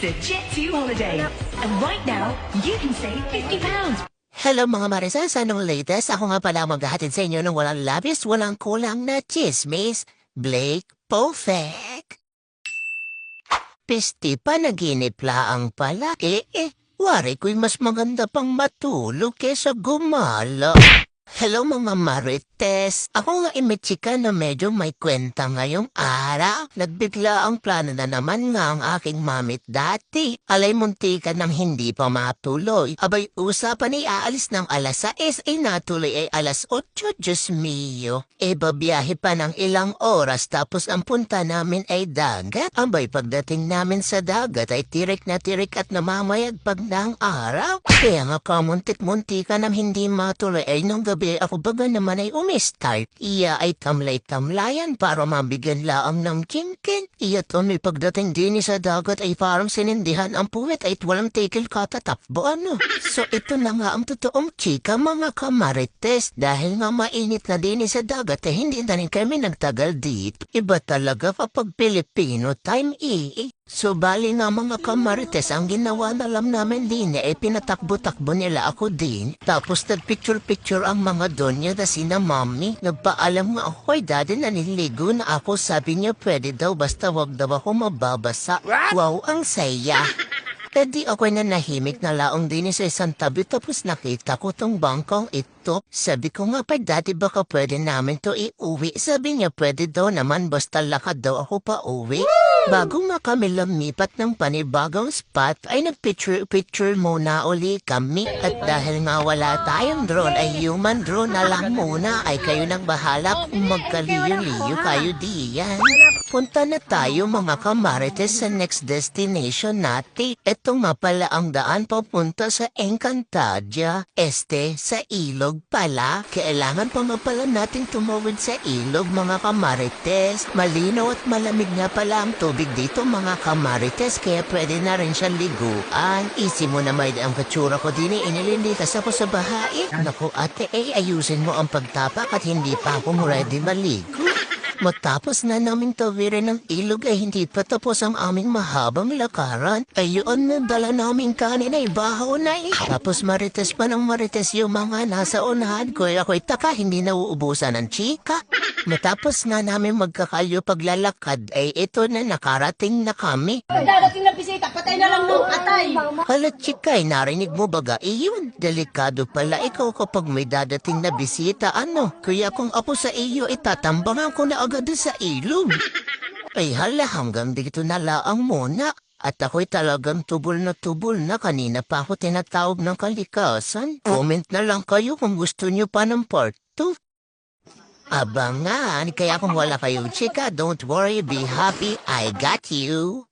to Jet2 Holidays. And right now, you can save £50. Hello mga marites, anong latest? Ako nga pala maghahatid sa inyo ng walang labis, walang kulang na chismis, Blake Perfect. Pisti pa naginip laang pala. Wari ko'y mas maganda pang matulog kesa gumala. Hello mga marites, ako nga imetsika na medyo may kwenta ngayong araw. Nagbigla ang plano na naman nga ang aking mamit dati. Alay muntikan ng hindi pa matuloy. Abay usapan ay aalis ng alas 6 ay natuloy ay alas 8, Diyos mio. Babiyahe pa ng ilang oras tapos ang punta namin ay dagat. Abay pagdating namin sa dagat ay tirik na tirik at namamayag pag ng araw. Kaya nga kamuntik-muntikan ng hindi matuloy ay nung gabi ako baga naman ay umistart. Iya ay tamlay-tamlayan para mabigyan laang ng chinkin. Iya to may pagdating din sa dagat ay parang sinindihan ang puwet ay walang tikil katatakbo ano. So ito na nga ang totoong chika mga kamarites. Dahil nga mainit na din sa dagat ay hindi na rin kami nagtagal dito. Iba talaga kapag Pilipino time So bali nga mga kamarites, ang ginawa na lang namin din ay pinatakbo-takbo nila ako din. Tapos nagpicture-picture ang mga donya na sina mommy. Nagpaalam nga ako ay daddy na niligo na ako. Sabi niya pwede daw basta wag daw ako mababasa. Wow, ang saya. Di ako'y nanahimik na laong din sa isang tabi tapos nakita ko tong bangkong ito. Sabi ko nga pa dati baka pwede namin to iuwi. Sabi niya pwede daw naman basta lakad daw ako pa uwi. Bago nga kami lumipat ng panibagong spot ay nagpicture-picture muna uli kami. At dahil nga wala tayong drone ay human drone na lang muna ay kayo nang bahala kung magkaliyo-liyo kayo diyan. Punta na tayo mga kamarites sa next destination natin. Ito nga pala ang daan papunta sa Encantadia. Sa ilog pala. Kailangan pa nga pala natin tumawid sa ilog mga kamarites. Malinaw at malamig nga pala ang tubig dito mga kamarites. Kaya pwede na rin siyang liguan. Easy mo na may ang katsura ko din inililikas ako sa bahae. Naku ate ayusin mo ang pagtapak at hindi pa ako ready maligo. Matapos na naming tawirin ng ilog ay hindi pa tapos ang aming mahabang lakaran. Ayun na dala naming kanin ay baho na Tapos marites pa ng marites yung mga nasa unahan ko. Ako'y taka hindi nauubusan ng chika. Matapos nga namin magkakalyo paglalakad ay ito na nakarating na kami. Dadating na bisita, patay na lang ng atay. Hala chikay, narinig mo baga? Iyon, delikado pala ikaw kapag may dadating na bisita. Kaya kung ako sa iyo, itatambangan ko na agad sa ilog. Ay hala, hanggang dito na laang muna. At ako'y talagang tubol na kanina pa ako tinatawag ng kalikasan. Comment na lang kayo kung gusto nyo pa ng part 2. Abangan, kaya kung wala kayong chika, don't worry, be happy, I got you.